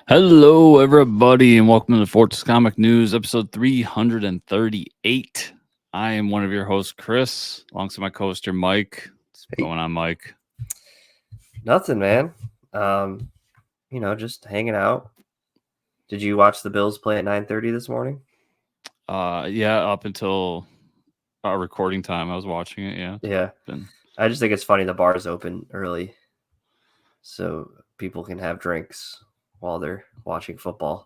Hello, everybody, and welcome to the Fortress Comic News, episode 338. I am one of your hosts, Chris, alongside my co-hoster, Mike. What's going on, Mike? Nothing, man. Just hanging out. Did you watch the Bills play at 9:30 this morning? Yeah, up until our recording time, I was watching it. Yeah. I just think it's funny the bars open early, so people can have drinks while they're watching football.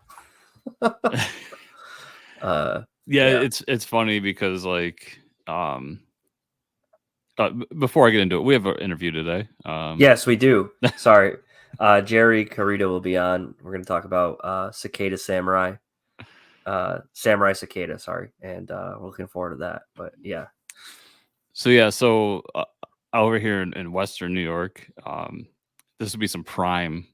It's funny because before I get into it, we have an interview today. Yes, we do. Sorry, Jerry Carito will be on. We're going to talk about Cicada Samurai, Samurai Cicada. Sorry, and we're looking forward to that. But yeah. So over here in Western New York, this would be some prime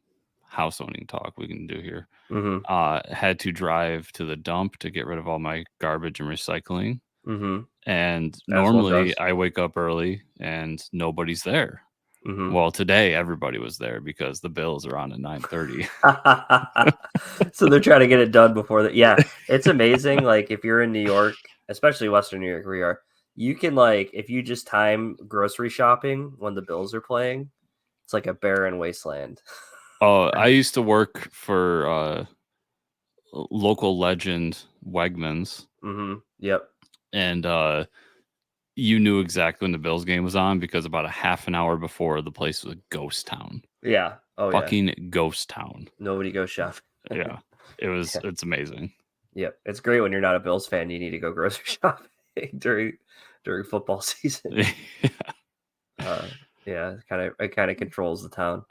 house owning talk we can do here. Mm-hmm. Had to drive to the dump to get rid of all my garbage and recycling. Mm-hmm. And normally I wake up early and nobody's there. Mm-hmm. Well, today everybody was there because the Bills are on at 9:30. So they're trying to get it done before that. Yeah, it's amazing. Like if you're in New York, especially Western New York, where we are, you can if you just time grocery shopping when the Bills are playing, it's like a barren wasteland. Oh, I used to work for local legend Wegmans. Mm-hmm. Yep. And you knew exactly when the Bills game was on because about a half an hour before, the place was a ghost town. Yeah. Oh, fucking ghost town. Nobody goes shopping. Yeah, it's amazing. Yep, it's great when you're not a Bills fan. You need to go grocery shopping during football season. It kind of controls the town.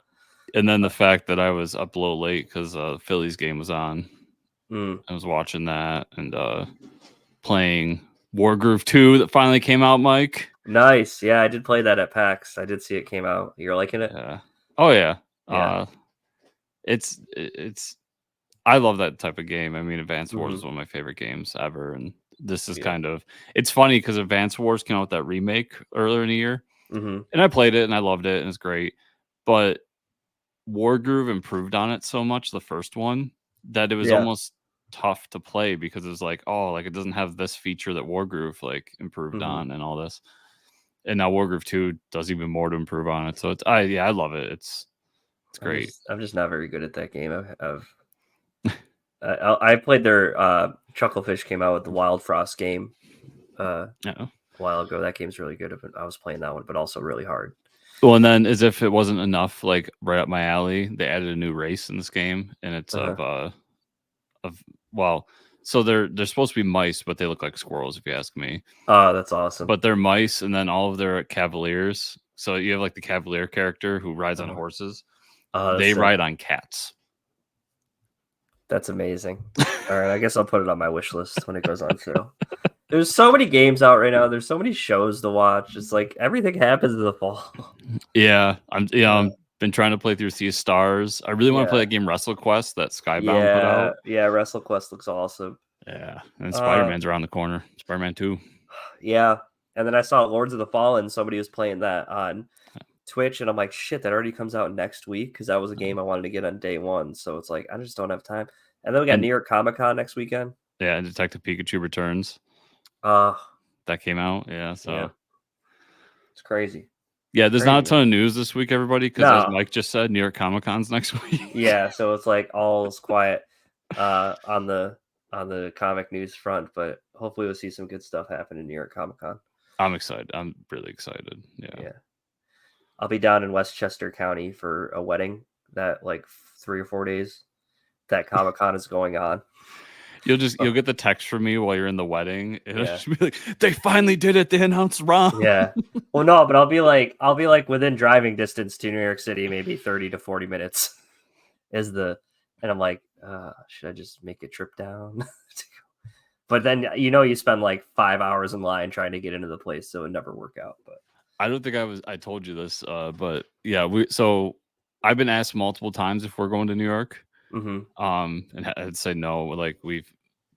And then the fact that I was up a little late because Phillies game was on. I was watching that and playing Wargroove 2 that finally came out, Mike. Nice. Yeah, I did play that at PAX. I did see it came out. You're liking it? Yeah. Oh yeah. Yeah. It's I love that type of game. I mean, Advance Wars is one of my favorite games ever, and this is kind of, it's funny because Advance Wars came out with that remake earlier in the year, and I played it and I loved it and it's great, but Wargroove improved on it so much, the first one, that it was almost tough to play because it was like, oh, like it doesn't have this feature that Wargroove like improved on and all this, and now Wargroove 2 does even more to improve on it. So I love it. It's great. I'm just not very good at that game. I played their Chucklefish came out with the Wild Frost game a while ago. That game's really good. I was playing that one, but also really hard. Well, and then as if it wasn't enough, like right up my alley, they added a new race in this game, and it's so they're supposed to be mice, but they look like squirrels, if you ask me. Oh, that's awesome. But they're mice, and then all of their cavaliers. So you have like the cavalier character who rides on horses. They ride on cats. That's amazing. All right, I guess I'll put it on my wish list when it goes on sale. There's so many games out right now. There's so many shows to watch. It's like everything happens in the fall. Yeah, I've been trying to play through Sea of Stars. I really want to play that game WrestleQuest that Skybound put out. Yeah, WrestleQuest looks awesome. Yeah, and Spider-Man's around the corner. Spider-Man 2. Yeah, and then I saw Lords of the Fallen. Somebody was playing that on Twitch, and I'm like, shit, that already comes out next week because that was a game I wanted to get on day one. So it's like I just don't have time. And then we got New York Comic Con next weekend. Yeah, and Detective Pikachu Returns. That came out. Yeah, so it's crazy. Yeah, there's not a ton of news this week, everybody, because as Mike just said, New York Comic Con's next week. Yeah, so it's like all's quiet on the comic news front, but hopefully we'll see some good stuff happen in New York Comic Con. I'm excited. I'm really excited. Yeah. I'll be down in Westchester County for a wedding that 3 or 4 days that Comic Con is going on. You'll get the text from me while you're in the wedding. It'll just be like, they finally did it. They announced Ron. Yeah. Well, no, but I'll be like within driving distance to New York City, maybe 30 to 40 minutes and I'm like, should I just make a trip down? But then, you spend like 5 hours in line trying to get into the place. So it never work out. But I don't think I told you this, but yeah, so I've been asked multiple times if we're going to New York. And I'd say no,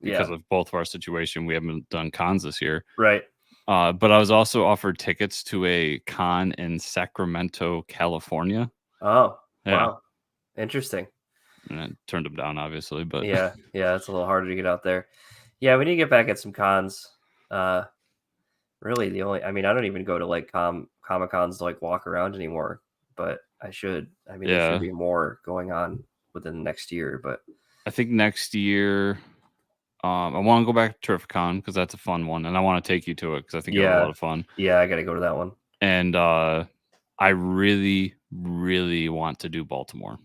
because of both of our situation, we haven't done cons this year. Right. But I was also offered tickets to a con in Sacramento, California. Oh, yeah. Wow. Interesting. and I turned them down, obviously. But yeah, it's a little harder to get out there. Yeah, we need to get back at some cons. Really, I don't even go to like Comic Cons to like walk around anymore, but I should. I mean, there should be more going on within the next year, but I think next year, I want to go back to Terrificon because that's a fun one, and I want to take you to it because I think it'll be a lot of fun. Yeah, I got to go to that one. And I really, really want to do Baltimore.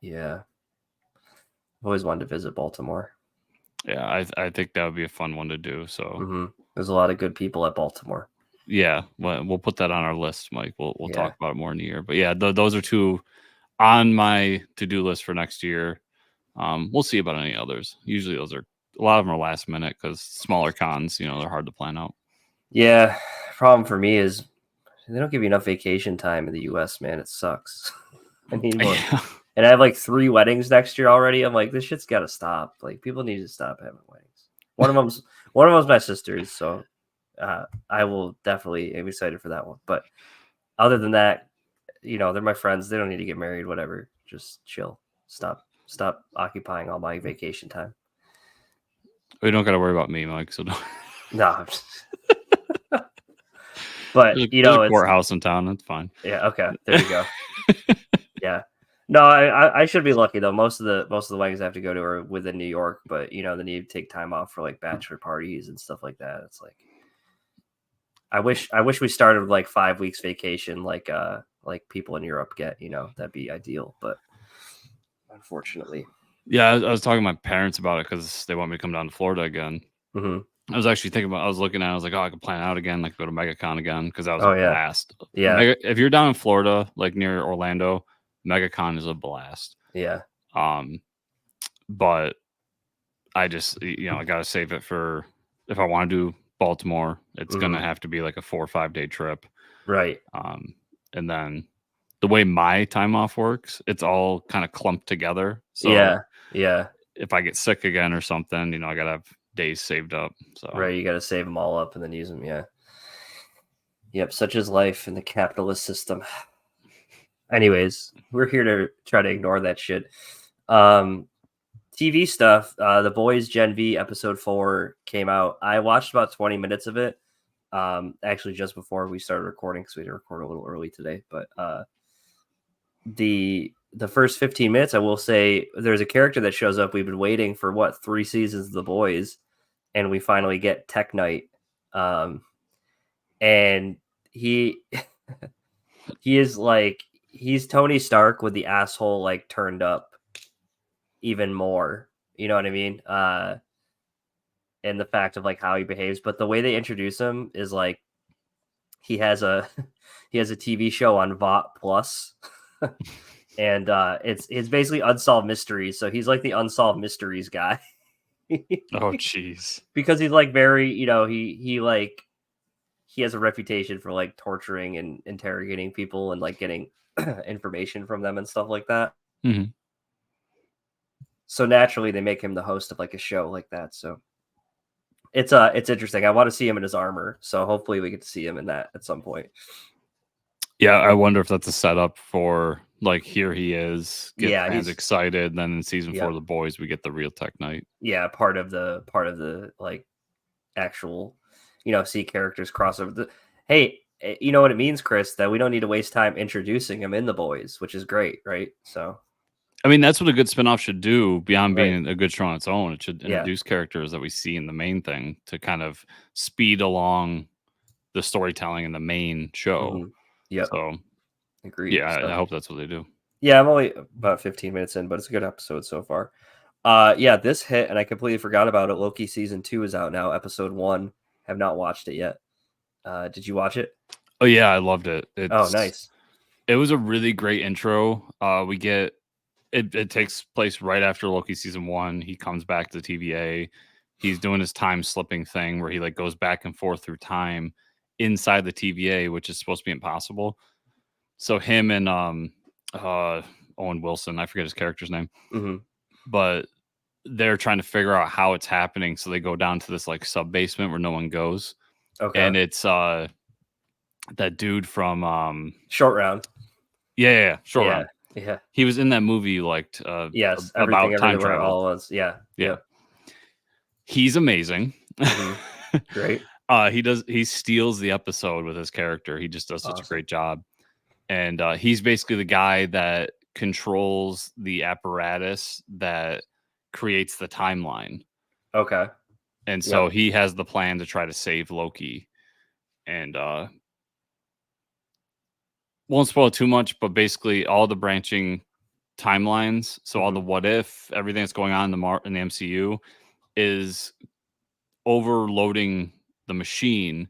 Yeah, I've always wanted to visit Baltimore. Yeah, I think that would be a fun one to do. So there's a lot of good people at Baltimore. Yeah, we'll put that on our list, Mike. We'll talk about it more in a year. But yeah, those are two on my to-do list for next year. We'll see about any others. Usually a lot of them are last minute because smaller cons, they're hard to plan out. Yeah, problem for me is they don't give you enough vacation time in the US, man. It sucks. I need more. Yeah. And I have like 3 weddings next year already. I'm like, this shit's got to stop. Like, people need to stop having weddings. One of them's my sister's, so I will definitely am excited for that one. But other than that, they're my friends. They don't need to get married. Whatever. Just chill. Stop occupying all my vacation time. We don't got to worry about me, Mike. So don't. No. But there's a courthouse in town. That's fine. Yeah. Okay. There you go. Yeah. No, I should be lucky though. Most of the weddings I have to go to are within New York, but they need to take time off for like bachelor parties and stuff like that. It's like I wish we started with like 5 weeks vacation, like people in Europe get. That'd be ideal, but unfortunately. Yeah, I was talking to my parents about it because they want me to come down to Florida again. I was actually thinking about. I was looking at. I was like, oh, I could plan out again, like go to MegaCon again because that was a blast. Yeah. If you're down in Florida, like near Orlando, MegaCon is a blast. Yeah. But I just I gotta save it for if I want to do Baltimore. It's gonna have to be like a 4 or 5 day trip. Right. And then the way my time off works, it's all kind of clumped together. So yeah. If I get sick again or something, I gotta have days saved up. So right, you gotta save them all up and then use them. Yeah. Yep. Such is life in the capitalist system. Anyways, we're here to try to ignore that shit. TV stuff. The Boys Gen V episode 4 came out. I watched about 20 minutes of it. Actually, just before we started recording because we had to record a little early today. But the first 15 minutes, I will say, there's a character that shows up. We've been waiting for 3 seasons of The Boys, and we finally get Tech Knight. And he is like. He's Tony Stark with the asshole like turned up even more. You know what I mean? And the fact of like how he behaves, but the way they introduce him is like he has a TV show on VOT Plus, and it's basically unsolved mysteries. So he's like the unsolved mysteries guy. Oh jeez. Because he's like very he has a reputation for like torturing and interrogating people and like getting information from them and stuff like that. Mm-hmm. So naturally they make him the host of like a show like that. So it's interesting. I want to see him in his armor. So hopefully we get to see him in that at some point. Yeah. I wonder if that's a setup for like, here he is. Get fans excited. Then in season 4 of The Boys, we get the real Tech Knight. Yeah. Part of the like actual, see characters cross over hey, you know what it means, Chris, that we don't need to waste time introducing him in The Boys, which is great, right? So, I mean, that's what a good spinoff should do beyond being a good show on its own. It should introduce characters that we see in the main thing to kind of speed along the storytelling in the main show. Mm-hmm. Yeah. So, agreed. Yeah, I hope that's what they do. Yeah, I'm only about 15 minutes in, but it's a good episode so far. Yeah, this hit, and I completely forgot about it. Loki season 2 is out now. Episode 1. Have not watched it yet. Did you watch it? Oh yeah, I loved it. Nice. It was a really great intro. We get it takes place right after Loki season 1. He comes back to TVA. He's doing his time slipping thing where he like goes back and forth through time inside the TVA, which is supposed to be impossible. So him and Owen Wilson, I forget his character's name, but they're trying to figure out how it's happening. So they go down to this like sub basement where no one goes. Okay. And it's that dude from Short Round. Yeah, Short Round. Yeah. He was in that movie you liked, Yes. Everything, about time everywhere, travel. all at once. Yeah. Yeah. Yep. He's amazing. Great. He steals the episode with his character. He just does such a Awesome. great job. And he's basically the guy that controls the apparatus that creates the timeline. Okay. And so he has the plan to try to save Loki. And won't spoil too much, but basically all the branching timelines, so all the what if, everything that's going on in the MCU is overloading the machine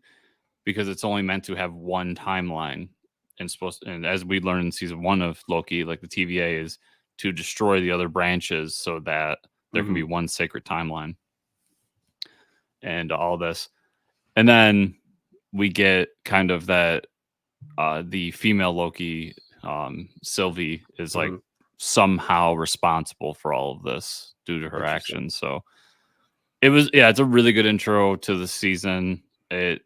because it's only meant to have one timeline. And as we learned in season 1 of Loki, like the TVA is to destroy the other branches so that there can be one sacred timeline and all this. And then we get kind of that the female Loki, Sylvie, is like somehow responsible for all of this due to her actions. So it's a really good intro to the season. It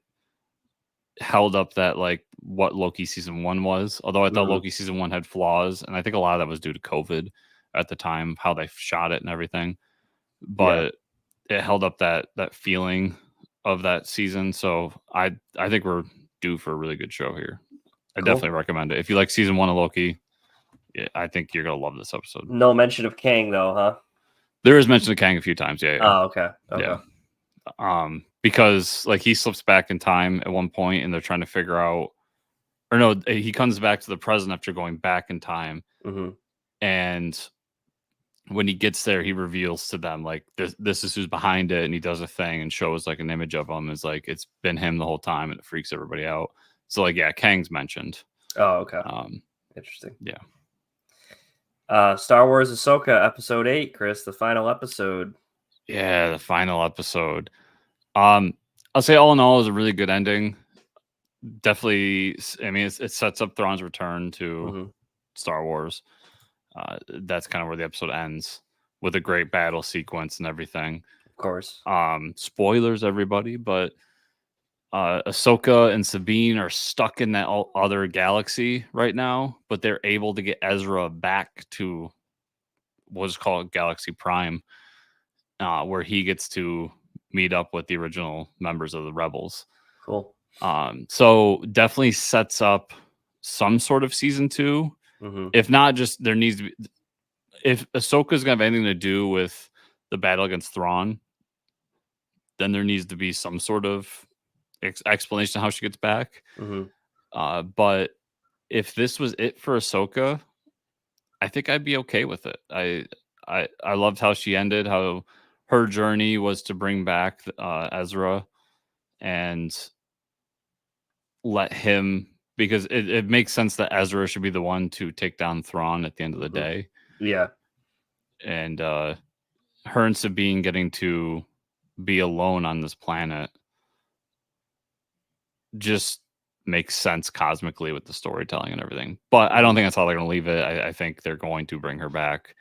held up that like what Loki season 1 was, although I thought Loki season 1 had flaws, and I think a lot of that was due to COVID at the time, how they shot it and everything. But it held up that feeling of that season. So I think we're due for a really good show here. I definitely recommend it. If you like season 1 of Loki, I think you're gonna love this episode. No mention of Kang though, huh? There is mention of Kang a few times. Yeah. Oh, okay. Yeah. Because like he slips back in time at one point and they're trying to figure out, or no, he comes back to the present after going back in time. And when he gets there, he reveals to them like this is who's behind it, and he does a thing and shows like an image of him. It's like it's been him the whole time, and it freaks everybody out. So like, yeah, Kang's mentioned. Oh, okay. Interesting. Yeah. Star Wars Ahsoka episode 8, Chris, the final episode. Yeah, the final episode. I'll say all in all, it was a really good ending. Definitely, I mean, it sets up Thrawn's return to Star Wars. That's kind of where the episode ends with a great battle sequence and everything. Of course. Spoilers, everybody, but Ahsoka and Sabine are stuck in that other galaxy right now, but they're able to get Ezra back to what's called Galaxy Prime, where he gets to meet up with the original members of the Rebels. Cool. So definitely sets up some sort of season 2. If not, just there needs to be. If Ahsoka's gonna have anything to do with the battle against Thrawn, then there needs to be some sort of explanation of how she gets back. But if this was it for Ahsoka, I think I'd be okay with it. I loved how she ended, how her journey was to bring back Ezra and let him, because it makes sense that Ezra should be the one to take down Thrawn at the end of the day. Yeah. And her and Sabine getting to be alone on this planet just makes sense cosmically with the storytelling and everything. But I don't think that's how they're going to leave it. I think they're going to bring her back.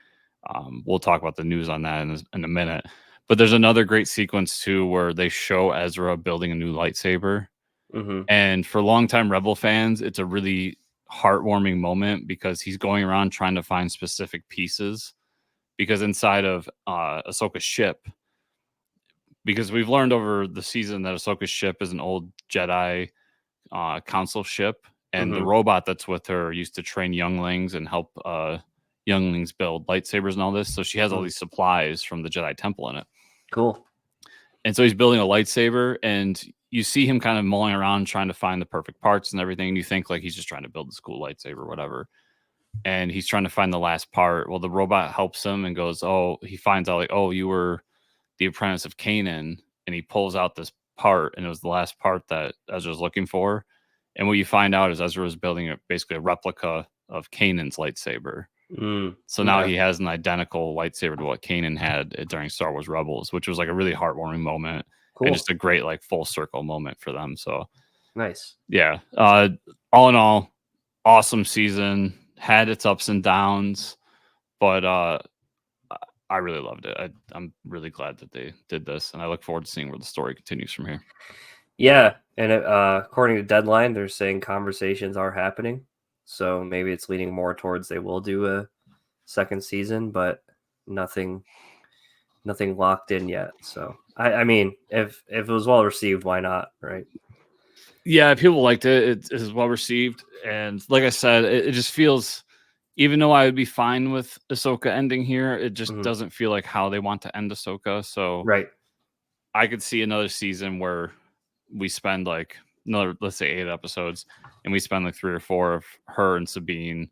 We'll talk about the news on that in a minute. But there's another great sequence too where they show Ezra building a new lightsaber. And for longtime Rebel fans, it's a really heartwarming moment because he's going around trying to find specific pieces. Because inside of Ahsoka's ship, because we've learned over the season that Ahsoka's ship is an old Jedi council ship, and the robot that's with her used to train younglings and help younglings build lightsabers and all this. So she has all these supplies from the Jedi Temple in it. Cool. And so he's building a lightsaber, and you see him kind of mulling around trying to find the perfect parts and everything. And you think like he's just trying to build this cool lightsaber or whatever. And he's trying to find the last part. Well, the robot helps him and goes, oh, he finds out like, oh, you were the apprentice of Kanan. And he pulls out this part, and it was the last part that Ezra was looking for. And what you find out is Ezra was building basically a replica of Kanan's lightsaber. So now he has an identical lightsaber to what Kanan had during Star Wars Rebels, which was like a really heartwarming moment. Cool. And just a great like full circle moment for them. So nice. Yeah. All in all, awesome season. Had its ups and downs, but I really loved it. I'm really glad that they did this, and I look forward to seeing where the story continues from here. Yeah, and according to Deadline, they're saying conversations are happening. so maybe it's leaning more towards they will do a second season, but nothing locked in yet. So I mean, if it was well received, why not, right? Yeah, people liked it. It is well received, and like I said, it just feels. Even though I would be fine with Ahsoka ending here, it just doesn't feel like how they want to end Ahsoka. So Right. I could see another season where we spend like another, let's say 8 episodes, and we spend like 3 or 4 of her and Sabine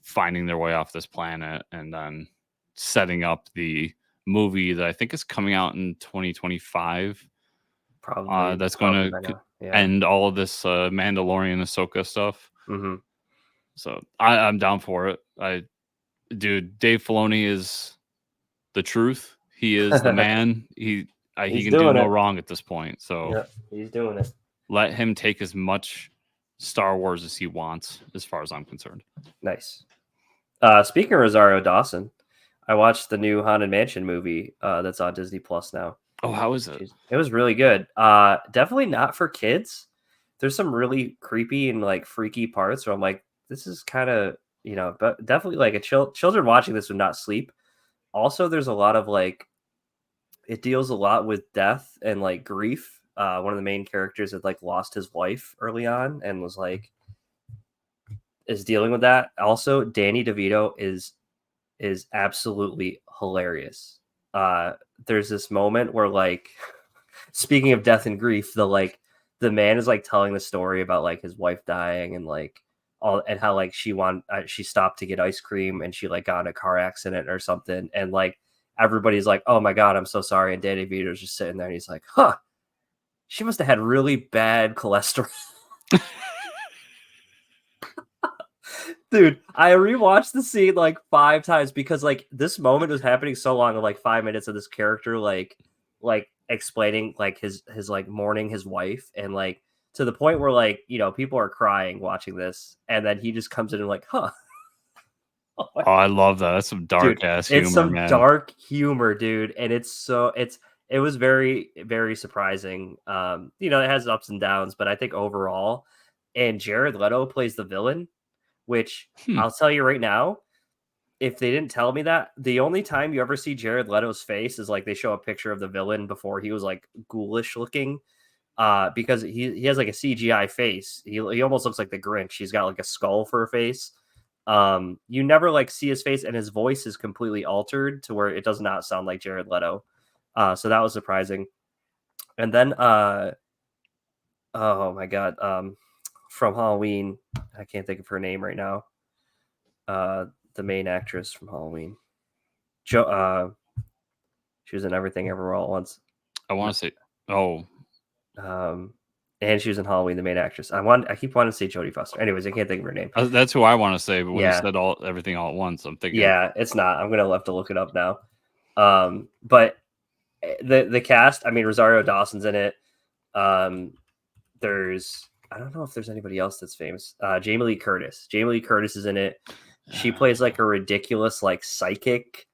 finding their way off this planet and then setting up the movie that I think is coming out in 2025. Probably That's going by to now. Yeah. end all of this Mandalorian Ahsoka stuff. Mm-hmm. So I'm down for it. Dude, Dave Filoni is the truth. He is the man. He He's can do doing no it. wrong at this point. So Yeah, he's doing it. let him take as much Star Wars as he wants, as far as I'm concerned. Nice. Speaking of Rosario Dawson, I watched the new Haunted Mansion movie that's on Disney Plus now. Oh, how is it? It was really good. Definitely not for kids. There's some really creepy and like freaky parts where I'm like, this is kind of, but definitely like children watching this would not sleep. Also, there's a lot of like, it deals a lot with death and like grief. One of the main characters had like lost his wife early on and was like, is dealing with that. Also, Danny DeVito is absolutely hilarious. There's this moment where like speaking of death and grief, the man is like telling the story about like his wife dying and like all and how like she stopped to get ice cream and she like got in a car accident or something and like everybody's like, oh my god, I'm so sorry, and Danny DeVito's just sitting there and he's like, huh, she must have had really bad cholesterol. Dude, I rewatched the scene like 5 times because like this moment was happening so long, like 5 minutes of this character like explaining like his like mourning his wife and like to the point where like people are crying watching this and then he just comes in and like, huh. Oh, I love that. That's some dark ass humor, It's some man. dark humor, dude, and it was very, very surprising. It has ups and downs, but I think overall, and Jared Leto plays the villain, which I'll tell you right now, if they didn't tell me that, the only time you ever see Jared Leto's face is like they show a picture of the villain before he was like ghoulish looking. Because he has like a CGI face. He almost looks like the Grinch. He's got like a skull for a face. You never like see his face, and his voice is completely altered to where it does not sound like Jared Leto. So that was surprising. And then oh my god, from Halloween, I can't think of her name right now. The main actress from Halloween. She was in Everything Everywhere All at Once. I want to say, and she was in Halloween, the main actress. I keep wanting to say Jodie Foster. Anyways, I can't think of her name. that's who I want to say, but when you said everything all at once, I'm thinking, yeah, it's not. I'm gonna have to look it up now. But the cast, I mean, Rosario Dawson's in it. There's I don't know if there's anybody else that's famous. Jamie Lee Curtis. Jamie Lee Curtis is in it. She plays like a ridiculous like psychic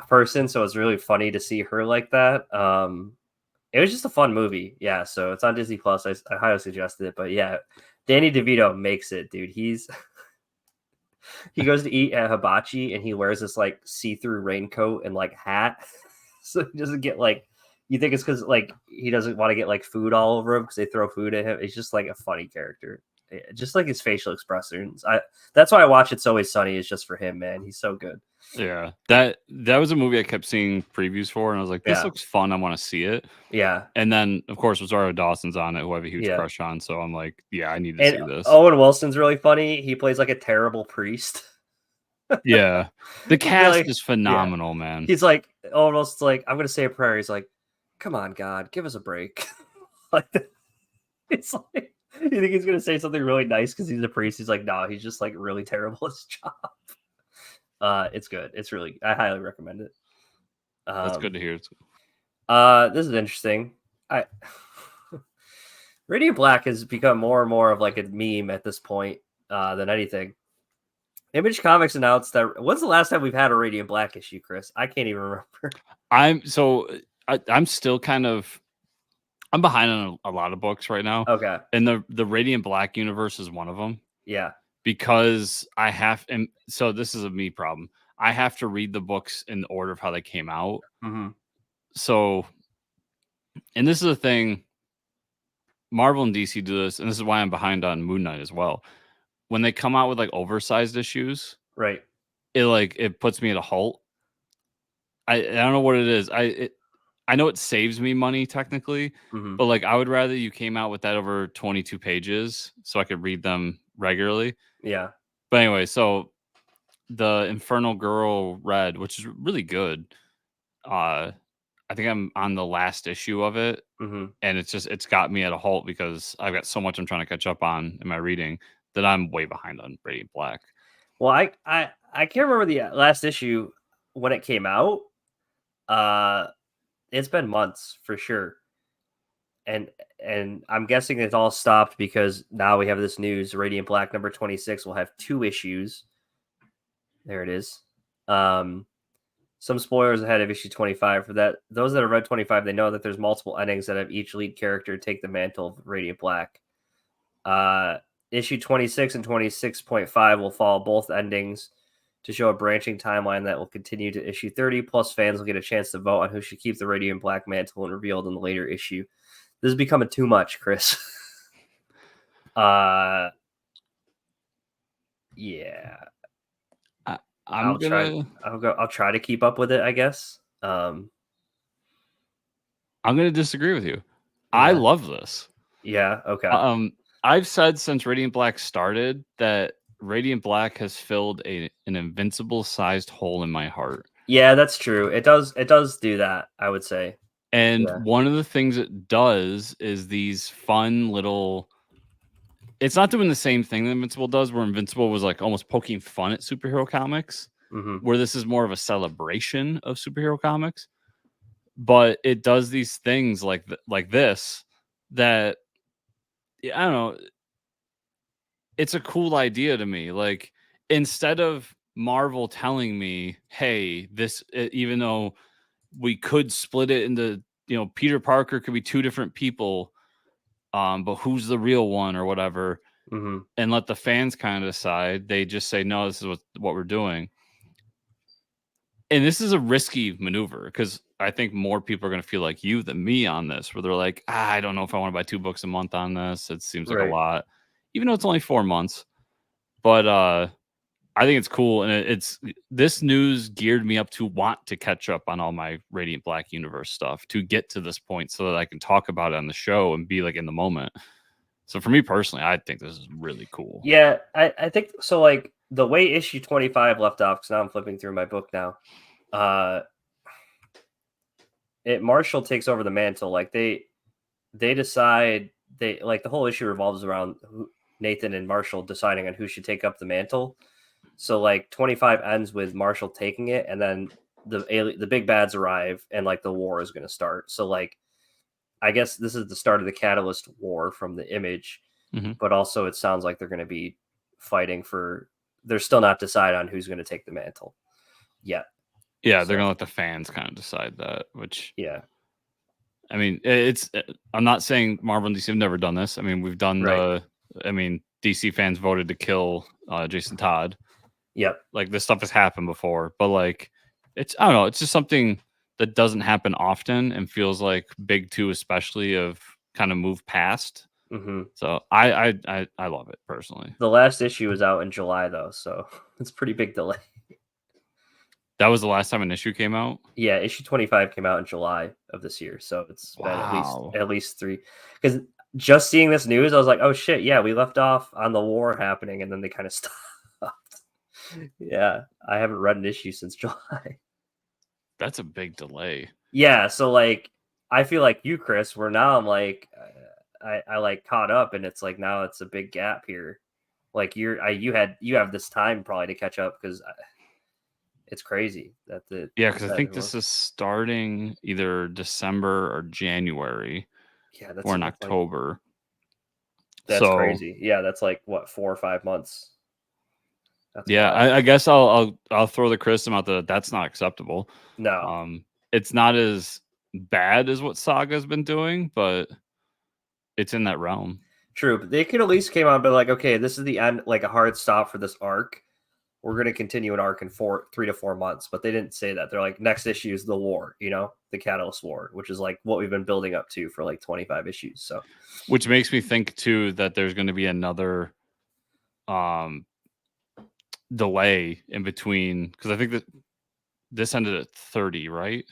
person, so it's really funny to see her like that. It was just a fun movie. Yeah, so it's on Disney Plus. I highly suggested it. But yeah, Danny DeVito makes it, dude. He goes to eat at Hibachi and he wears this like see-through raincoat and like hat. So he doesn't get like, you think it's because like he doesn't want to get like food all over him because they throw food at him. It's just like a funny character. Just like his facial expressions. That's why I watch It's Always Sunny, is just for him, man. He's so good. Yeah, that was a movie I kept seeing previews for, and I was like, this looks fun. I want to see it. Yeah. And then, of course, Rosario Dawson's on it, who I have a huge crush on. So I'm like, yeah, I need to see this. Owen Wilson's really funny. He plays like a terrible priest. Yeah. The cast is phenomenal, man. He's like, almost like, I'm going to say a prayer. He's like, come on, God, give us a break. Like, it's like, you think he's going to say something really nice because he's a priest? He's like, no, he's just like really terrible at his job. It's good. It's really, I highly recommend it. That's good to hear. This is interesting. Radiant Black has become more and more of like a meme at this point than anything. Image Comics announced that. When's the last time we've had a Radiant Black issue, Chris? I can't even remember. I'm still kind of, I'm behind on a lot of books right now. Okay. And the Radiant Black universe is one of them. Yeah. because I have, and so this is a me problem. I have to read the books in the order of how they came out. So, and this is a thing, Marvel and DC do this, and this is why I'm behind on Moon Knight as well. When they come out with like oversized issues, Right. it puts me at a halt. I don't know what it is. I know it saves me money technically, but like I would rather you came out with that over 22 pages so I could read them regularly. Yeah. But anyway, so the Infernal Girl Red, which is really good. I think I'm on the last issue of it, and it's got me at a halt because I've got so much I'm trying to catch up on in my reading that I'm way behind on Radiant Black. Well, I can't remember the last issue when it came out. It's been months for sure, and I'm guessing it's all stopped because now we have this news. Radiant Black number 26 will have 2 issues. There it is. Some spoilers ahead of issue 25 for that. Those that have read 25, they know that there's multiple endings that have each lead character take the mantle of Radiant Black. Issue 26 and 26.5 will follow both endings to show a branching timeline that will continue to issue 30. Plus, fans will get a chance to vote on who should keep the Radiant Black mantle and revealed in the later issue. This is becoming too much, Chris. Yeah. I'll try to keep up with it, I guess. I'm gonna disagree with you. Yeah. I love this. Yeah. Okay. I've said since Radiant Black started that Radiant Black has filled an invincible sized hole in my heart. Yeah, that's true. It does do that, I would say. And one of the things it does is these fun little, it's not doing the same thing that Invincible does, where Invincible was like almost poking fun at superhero comics, where this is more of a celebration of superhero comics. But it does these things like this that, I don't know, it's a cool idea to me. Like, instead of Marvel telling me, hey, this, even though we could split it into, Peter Parker could be 2 different people, but who's the real one or whatever, and let the fans kind of decide, they just say, no, this is what we're doing. And this is a risky maneuver because I think more people are going to feel like you than me on this, where they're like, I don't know if I want to buy 2 books a month on this. It seems like a lot, even though it's only 4 months. But I think it's cool, and this news geared me up to want to catch up on all my Radiant Black universe stuff to get to this point so that I can talk about it on the show and be like in the moment. So for me personally, I think this is really cool. Yeah, I think so. Like the way issue 25 left off, because now I'm flipping through my book now. Marshall takes over the mantle. Like they decide, the whole issue revolves around Nathan and Marshall deciding on who should take up the mantle. So like 25 ends with Marshall taking it, and then the big bads arrive, and like the war is going to start. So like, I guess this is the start of the Catalyst War from the Image, but also it sounds like they're going to be fighting for. They're still not decided on who's going to take the mantle yet. Yeah, they're going to let the fans kind of decide that. Which, yeah, I mean, I'm not saying Marvel and DC have never done this. I mean, we've done DC fans voted to kill Jason Todd. Yep. Like, this stuff has happened before, but like, I don't know. It's just something that doesn't happen often and feels like Big 2 especially have kind of moved past. So I love it personally. The last issue was out in July though, so it's a pretty big delay. That was the last time an issue came out? Yeah, issue 25 came out in July of this year, so it's been at least 3. Because just seeing this news, I was like, oh shit, yeah, we left off on the war happening, and then they kind of stopped. Yeah, I haven't read an issue since July. That's a big delay. Yeah, so like, I feel like you, Chris, where now I'm like, I like caught up, and it's like now it's a big gap here. Like you have this time probably to catch up because it's crazy that because I think this is starting either December or January. Yeah, that's or in October. That's crazy. Yeah, that's like what, 4 or 5 months. That's I guess I'll throw the criticism out that's not acceptable. No, it's not as bad as what Saga's been doing, but it's in that realm. True, but they could at least came out and be like, okay, this is the end, like a hard stop for this arc. We're going to continue an arc in 3 to 4 months, but they didn't say that. They're like, next issue is the war, the Catalyst War, which is like what we've been building up to for like 25 issues. So, which makes me think too that there's going to be another delay in between, because I think that this ended at 30, right?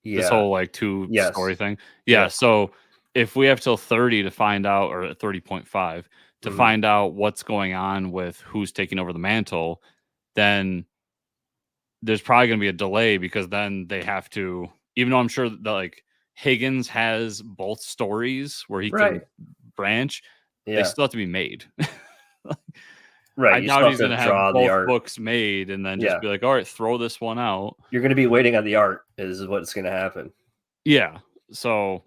yeah, This whole like two story thing. Yeah. Yes. So if we have till 30 to find out, or at 30.5 to find out what's going on with who's taking over the mantle, then there's probably going to be a delay, because then they have to, even though I'm sure that like Higgins has both stories where he can branch, they still have to be made. Right. I You doubt still have he's going to to have draw the both art. books made and then just Yeah. be like, all right, throw this one out. You're going to be waiting on the art is what's going to happen. Yeah. So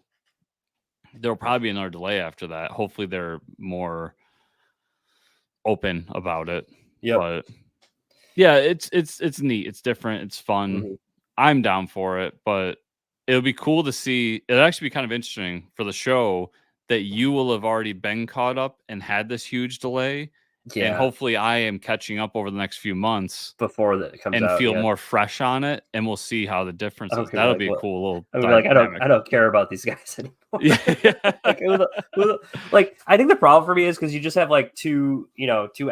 there'll probably be another delay after that. Hopefully they're more open about it. Yep. But yeah, it's neat. It's different. It's fun. I'm down for it, but it'll be cool to see. It'll actually be kind of interesting for the show that you will have already been caught up and had this huge delay. Yeah. And hopefully I am catching up over the next few months before that comes and out, feel more fresh on it, and we'll see how the difference is. Okay, That'll like, be a what? cool little I mean, like, dynamic. I don't care about these guys anymore. Yeah. Like, I think the problem for me is because you just have like two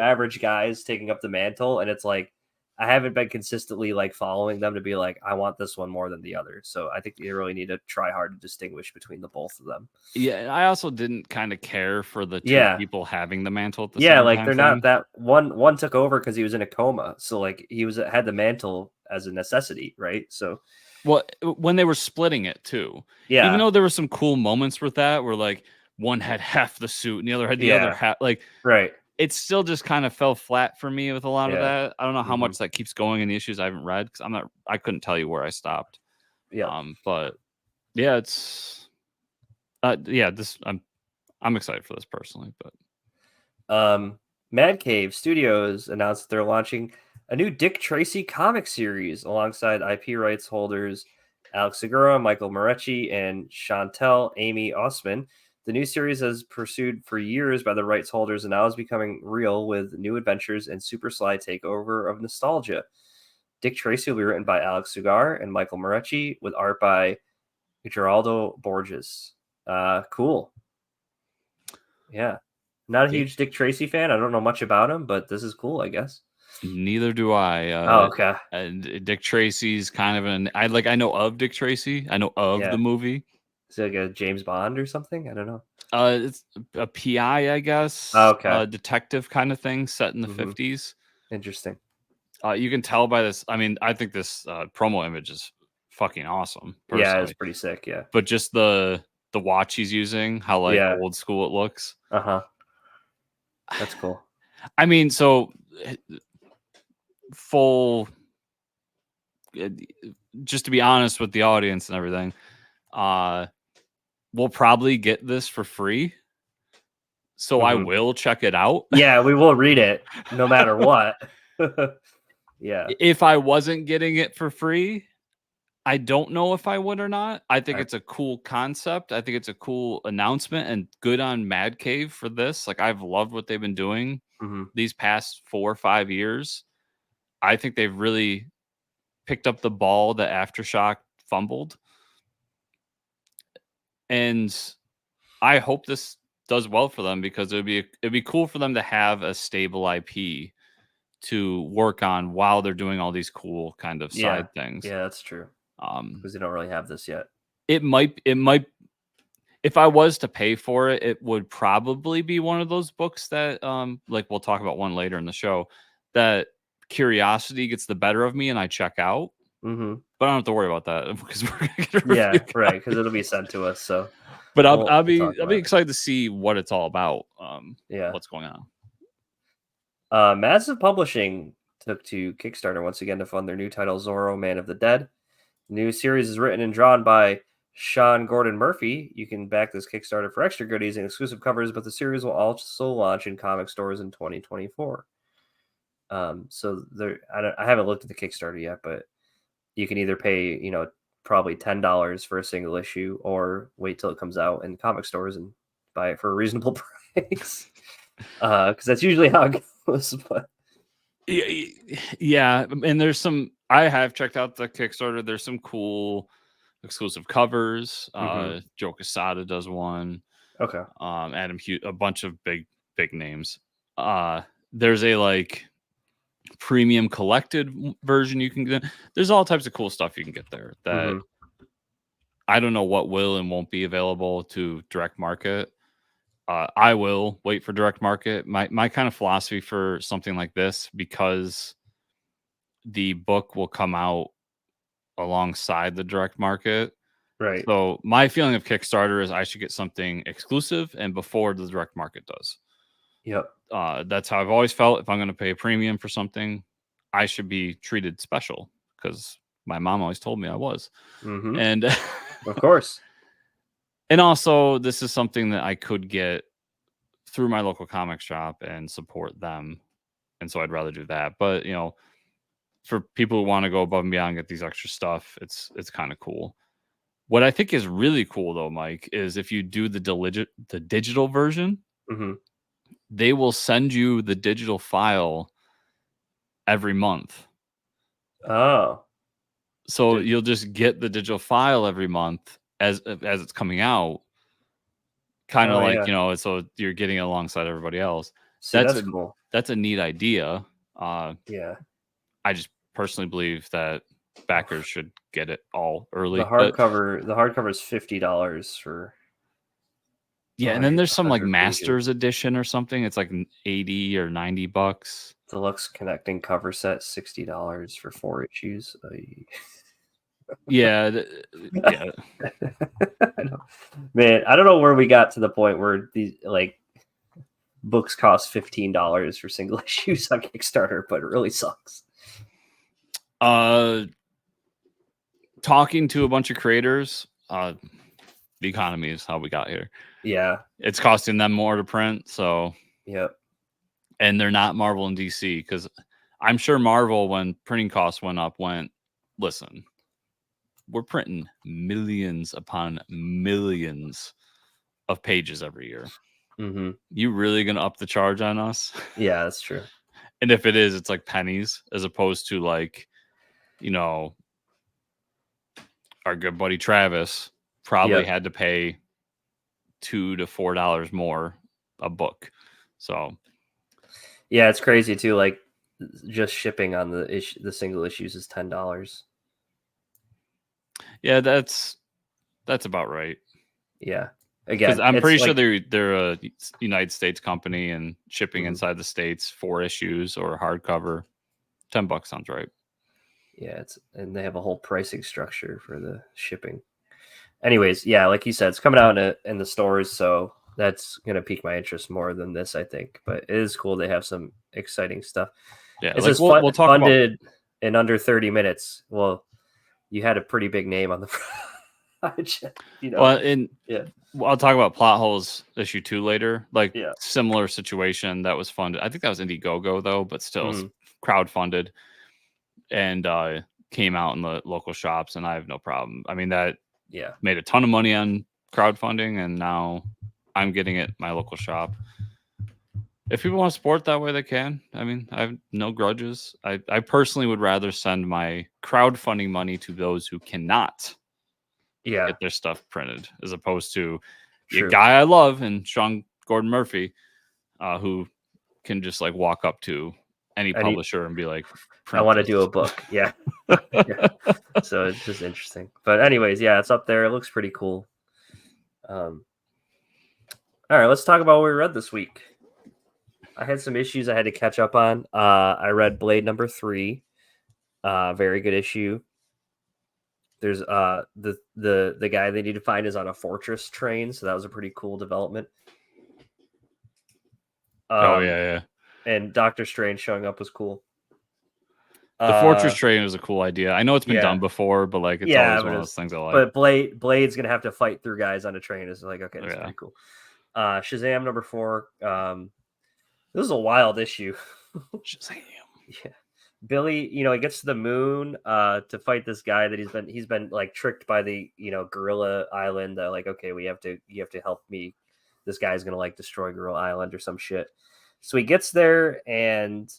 average guys taking up the mantle, and it's like I haven't been consistently like following them to be like, I want this one more than the other. So I think you really need to try hard to distinguish between the both of them. Yeah, and I also didn't kind of care for the two people having the mantle at the same Yeah, like time they're thing. not that one took over because he was in a coma. So like he had the mantle as a necessity, right? So well, when they were splitting it too. yeah. Even though there were some cool moments with that where like one had half the suit and the other had the other half, like it still just kind of fell flat for me with a lot of that. I don't know how much that keeps going in the issues I haven't read, because I couldn't tell you where I stopped. Yeah. But yeah, it's I'm excited for this personally, but Mad Cave Studios announced that they're launching a new Dick Tracy comic series alongside IP rights holders Alex Segura, Michael Morecci, and Chantel Amy Osman. The new series has pursued for years by the rights holders and now is becoming real with new adventures and super sly takeover of nostalgia. Dick Tracy will be written by Alex Sugar and Michael Morecci with art by Geraldo Borges. Cool. Yeah. Not a huge Dick Tracy fan. I don't know much about him, but this is cool, I guess. Neither do I. Okay. And Dick Tracy's kind of I know of Dick Tracy. I know of the movie. Is it like a James Bond or something? I don't know. It's a PI, I guess. Okay. Detective kind of thing set in the 50s. Interesting. You can tell by this. I mean, I think this promo image is fucking awesome. Personally. Yeah, it's pretty sick. Yeah. But just the watch he's using, how like old school it looks. That's cool. I mean, so full. Just to be honest with the audience and everything, we'll probably get this for free. So I will check it out. Yeah, we will read it no matter what. Yeah. If I wasn't getting it for free, I don't know if I would or not. I think it's a cool concept. I think it's a cool announcement, and good on Mad Cave for this. Like, I've loved what they've been doing these past 4 or 5 years. I think they've really picked up the ball that Aftershock fumbled. And I hope this does well for them, because it'd be cool for them to have a stable IP to work on while they're doing all these cool kind of side things. Yeah, that's true. Because they don't really have this yet. It might if I was to pay for it, it would probably be one of those books that like we'll talk about one later in the show, that curiosity gets the better of me and I check out. But I don't have to worry about that, because we're gonna get a review right, because it'll be sent to us. So but I'll be excited to see what it's all about. What's going on. Massive Publishing took to Kickstarter once again to fund their new title, Zorro, Man of the Dead. The new series is written and drawn by Sean Gordon Murphy. You can back this Kickstarter for extra goodies and exclusive covers, but the series will also launch in comic stores in 2024. So I haven't looked at the Kickstarter yet, but you can either pay, probably $10 for a single issue, or wait till it comes out in comic stores in buy it for a reasonable price. Because that's usually how it goes. But yeah, and there's some. I have checked out the Kickstarter. There's some cool exclusive covers. Joe Quesada does one. Okay. Adam Hughes, a bunch of big names. There's a like premium collected version you can get. There's all types of cool stuff you can get there that I don't know what will and won't be available to direct market. I will wait for direct market. My kind of philosophy for something like this, because the book will come out alongside the direct market. Right. So my feeling of Kickstarter is I should get something exclusive and before the direct market does. Yep. That's how I've always felt. If I'm going to pay a premium for something, I should be treated special because my mom always told me I was. And of course. And also, this is something that I could get through my local comic shop and support them. And so I'd rather do that. But, you know, for people who want to go above and beyond, get these extra stuff, it's kind of cool. What I think is really cool, though, Mike, is if you do the digital version, they will send you the digital file every month. Oh. So you'll just get the digital file every month as it's coming out. Kind of like, you know, so you're getting it alongside everybody else. See, that's cool. That's a neat idea. Yeah. I just personally believe that backers should get it all early. The hardcover is $50 for. Yeah, and then there's some like Masters edition or something. It's like $80 or $90. Deluxe connecting cover set, $60 for 4 issues. Yeah. Man, I don't know where we got to the point where these like books cost $15 for single issues on Kickstarter, but it really sucks. Talking to a bunch of creators, the economy is how we got here. Yeah, it's costing them more to print. So yep. And they're not Marvel and DC, because I'm sure Marvel, when printing costs went up, listen, we're printing millions upon millions of pages every year. You really gonna up the charge on us? Yeah, that's true. And if it is, it's like pennies, as opposed to like, you know, our good buddy Travis probably had to pay $2 to $4 more a book. So yeah, it's crazy too. Like just shipping on the single issues is $10. Yeah, that's about right. Yeah. Again, I'm pretty sure they're a United States company, and shipping inside the States, 4 issues or hardcover, $10 sounds right. Yeah, and they have a whole pricing structure for the shipping. Anyways, yeah, like you said, it's coming out in the stores, so that's gonna pique my interest more than this, I think. But it is cool. They have some exciting stuff. Yeah, it's like just we'll talk funded in under 30 minutes. Well, you had a pretty big name on the front, you know. Well, I'll talk about Plot Holes issue 2 later. Like similar situation that was funded. I think that was Indiegogo though, but still crowdfunded, and came out in the local shops, and I have no problem. I mean, that made a ton of money on crowdfunding, and now I'm getting it my local shop. If people want to support that way, they can. I mean, I have no grudges. I personally would rather send my crowdfunding money to those who cannot get their stuff printed, as opposed to a guy I love and Sean Gordon Murphy, who can just like walk up to any publisher and be like, I want to do a book. Yeah. So it's just interesting. But anyways, yeah, it's up there. It looks pretty cool. All right, let's talk about what we read this week. I had some issues I had to catch up on. I read Blade number 3. Very good issue. There's the guy they need to find is on a fortress train, so that was a pretty cool development. And Doctor Strange showing up was cool. The fortress train was a cool idea. I know it's been done before, but like it's always one of those things I like. But Blade's gonna have to fight through guys on a train. It's like, okay, that's pretty cool. Shazam number 4. This is a wild issue. Shazam. Yeah. Billy, you know, he gets to the moon to fight this guy that he's been like tricked by the, you know, Gorilla Island. Like, okay, you have to help me this guy's gonna like destroy Gorilla Island or some shit. So he gets there and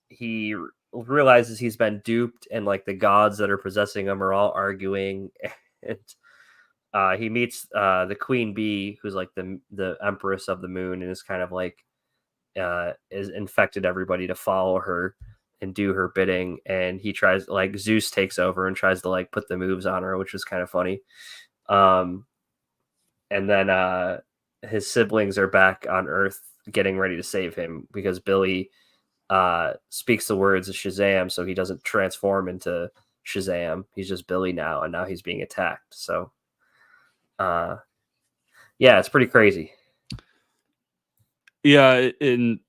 he realizes he's been duped, and like the gods that are possessing him are all arguing. And he meets the Queen Bee, who's like the Empress of the Moon, and is kind of like is infected everybody to follow her and do her bidding. And he tries, like, Zeus takes over and tries to like put the moves on her, which was kind of funny. And then his siblings are back on Earth getting ready to save him because Billy speaks the words of Shazam, so he doesn't transform into Shazam. He's just Billy now, and now he's being attacked. So yeah, it's pretty crazy. Yeah, in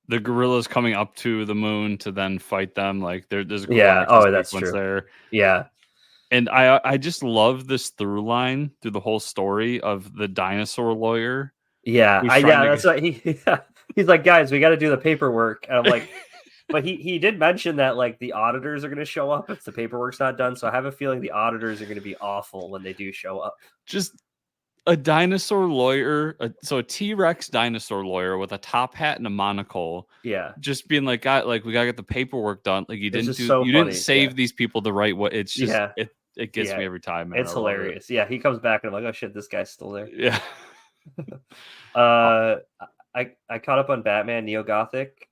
the gorillas coming up to the moon to then fight them, like there's a cool action That's sequence true. there. Yeah. And I just love this through line through the whole story of the dinosaur lawyer. Yeah, that's what he's like, guys, we got to do the paperwork. And I'm like, but he did mention that like the auditors are going to show up if the paperwork's not done. So I have a feeling the auditors are going to be awful when they do show up. Just a dinosaur lawyer, so a T-Rex dinosaur lawyer with a top hat and a monocle. Yeah, just being like, God, like we gotta get the paperwork done. Like you didn't didn't save these people the right way. It's just it gets me every time, man. It's hilarious. Yeah, he comes back and I'm like, oh shit, this guy's still there. Yeah. I caught up on Batman Neo Gothic,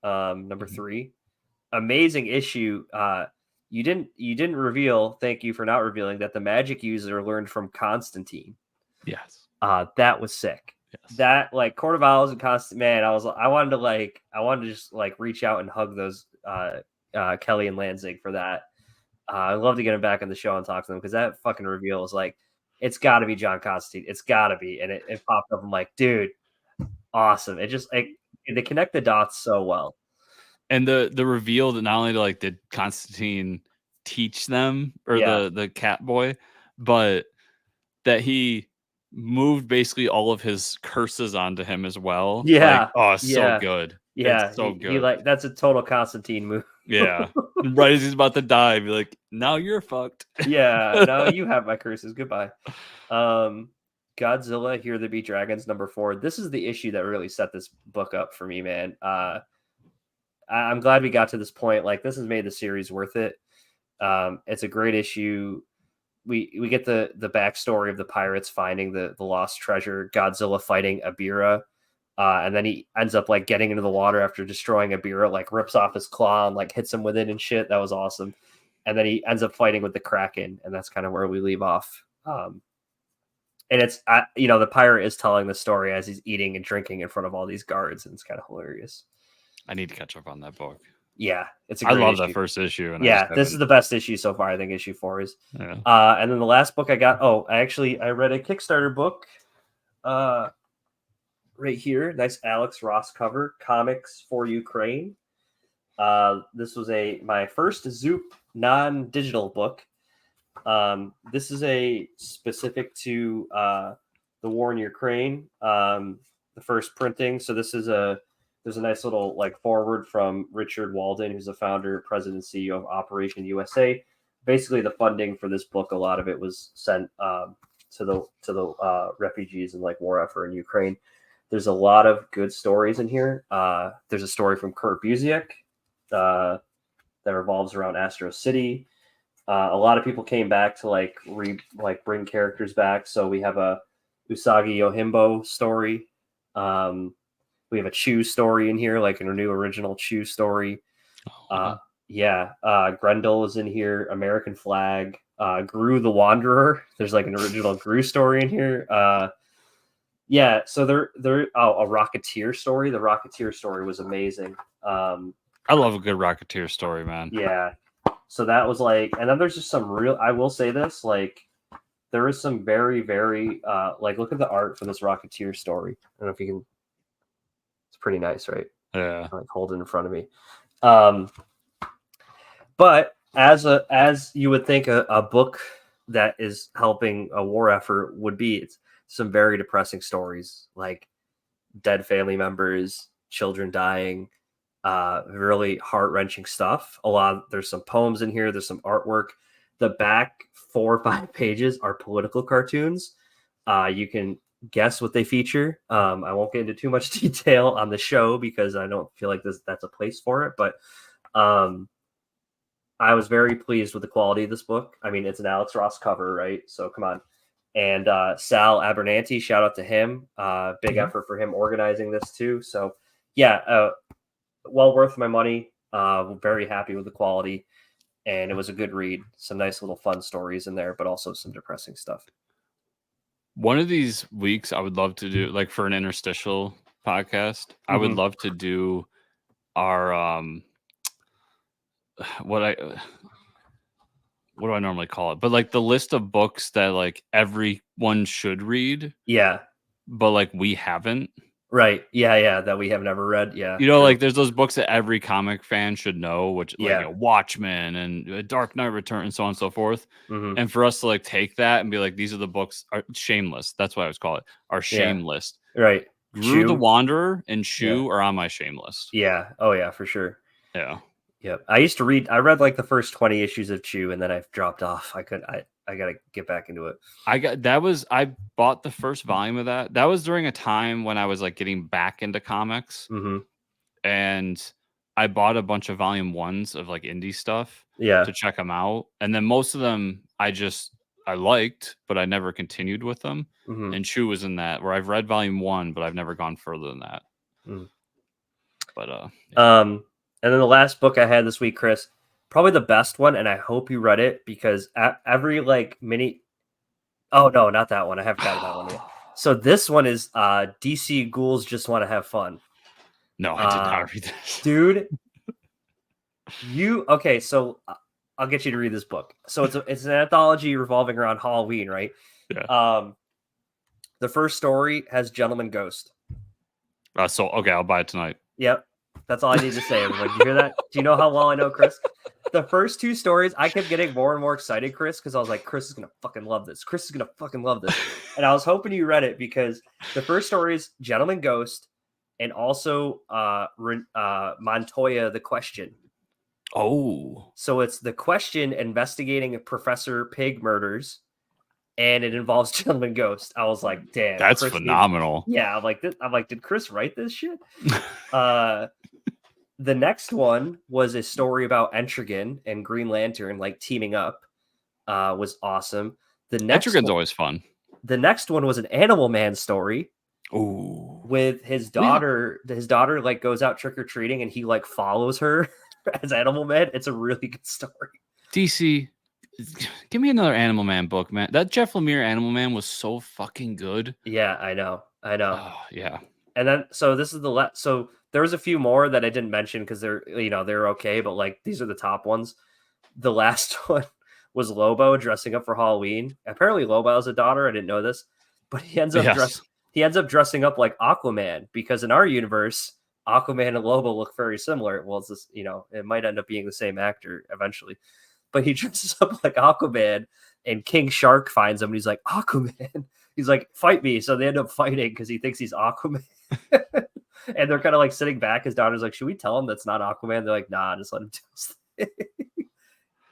number 3. Amazing issue. You didn't reveal, thank you for not revealing, that the magic user learned from Constantine. Yes. That was sick. Yes. That, like, Court of Owls and Constantine, man, I wanted to just like reach out and hug those Kelly and Lanzing for that. I'd love to get him back on the show and talk to them, because that fucking reveal is like, it's got to be John Constantine. It's got to be. And it popped up. I'm like, dude, awesome. It just, they connect the dots so well. And the reveal that not only like did Constantine teach them, or the cat boy, but that he moved basically all of his curses onto him as well. Yeah. Like, so good. Yeah. It's so good. He like, that's a total Constantine move. Yeah. Right as he's about to die, be like, now you're fucked. Yeah. No, you have my curses. Goodbye. Godzilla, Here There Be Dragons, number 4. This is the issue that really set this book up for me, man. I'm glad we got to this point. Like, this has made the series worth it. It's a great issue. We get the backstory of the pirates finding the lost treasure, Godzilla fighting Abira, and then he ends up like getting into the water after destroying Abira, like rips off his claw and like hits him with it and shit. That was awesome. And then he ends up fighting with the Kraken, and that's kind of where we leave off. And it's the pirate is telling the story as he's eating and drinking in front of all these guards, and it's kind of hilarious. I need to catch up on that book. Yeah, it's a great I love issue. That first issue. And this is the best issue so far. I think issue 4 is. Yeah. And then the last book I got. I read a Kickstarter book. Right here, nice Alex Ross cover. Comics for Ukraine. This was my first Zoop non-digital book. This is a specific to the war in Ukraine. The first printing. So there's a nice little like forward from Richard Walden, who's the founder, president, CEO of Operation USA. Basically, the funding for this book, a lot of it was sent to the refugees and like war effort in Ukraine. There's a lot of good stories in here. There's a story from Kurt Busiek that revolves around Astro City. A lot of people came back to bring characters back. So we have a Usagi Yohimbo story. We have a Chew story in here, like a new original Chew story. Grendel is in here. American Flag. Gru the Wanderer. There's like an original Gru story in here. So they're a Rocketeer story. The Rocketeer story was amazing. I love a good Rocketeer story, man. Yeah. So that was like, and then there's just some real, I will say this, like, there is some very, very, like, look at the art for this Rocketeer story. I don't know if you can, it's pretty nice, right? Yeah. I like hold it in front of me. But as you would think a book that is helping a war effort would be, it's some very depressing stories, like dead family members, children dying, really heart-wrenching stuff. There's some poems in here, there's some artwork. The back 4 or 5 pages are political cartoons. You can guess what they feature. I won't get into too much detail on the show because I don't feel like that's a place for it. But I was very pleased with the quality of this book. I mean, it's an Alex Ross cover, right? So come on. And Sal Abernathy, shout out to him. Big effort for him organizing this too. So yeah, well worth my money. Very happy with the quality, and it was a good read. Some nice little fun stories in there, but also some depressing stuff. One of these weeks, I would love to do, like, for an interstitial podcast, I would love to do our what do I normally call it? But like the list of books that like everyone should read, Yeah. but like we haven't. Right. Yeah. That we have never read. Yeah. You know, true. like there's those books that every comic fan should know, which like Watchmen and Dark Knight Return and so on and so forth. And for us to like take that and be like, these are the books, are shameless. That's what I always call it. Our shame list. Right. Gru the Wanderer and Shoe are on my shame list. Yeah. Oh yeah, for sure. Yeah. Yep. I read like the first 20 issues of Chew and then I've dropped off. I gotta get back into it. I bought the first volume of that. That was during a time when I was like getting back into comics. And I bought a bunch of volume 1s of like indie stuff to check them out. And then most of them I liked, but I never continued with them. And Chew was in that, where I've read volume 1, but I've never gone further than that. But and then the last book I had this week, Chris, probably the best one, and I hope you read it because every like mini. Oh no, not that one. I haven't gotten that one yet. So this one is DC Ghouls Just Want to Have Fun. No, I did not read this, dude. Okay? So I'll get you to read this book. So it's an anthology revolving around Halloween, right? Yeah. The first story has Gentleman Ghost. So okay, I'll buy it tonight. Yep. That's all I need to say. I was like, you hear that? Do you know how well I know Chris? The first 2 stories, I kept getting more and more excited, Chris, because I was like, Chris is going to fucking love this. Chris is going to fucking love this. And I was hoping you read it because the first story is Gentleman Ghost and also Montoya the Question. Oh. So it's the Question investigating Professor Pig murders, and it involves Gentleman Ghost. I was like, damn. That's Chris phenomenal. I'm like, did Chris write this shit? The next one was a story about Etrigan and Green Lantern like teaming up. Was awesome. The next Etrigan's always fun. The next one was an Animal Man story. Ooh. With his daughter. Yeah. His daughter like goes out trick-or-treating and he like follows her as Animal Man. It's a really good story. DC, give me another Animal Man book, man. That Jeff Lemire Animal Man was so fucking good. Yeah, I know. Oh, yeah. And then so this is so there was a few more that I didn't mention because they're okay, but like these are the top ones. The last one was Lobo dressing up for Halloween. Apparently Lobo has a daughter. I didn't know this, but he ends up dressing up like Aquaman because in our universe, Aquaman and Lobo look very similar. Well, it's this, it might end up being the same actor eventually, but he dresses up like Aquaman and King Shark finds him and he's like, Aquaman. He's like, fight me. So they end up fighting because he thinks he's Aquaman. And they're kind of like sitting back. His daughter's like, should we tell him that's not Aquaman? They're like, nah, just let him do his thing.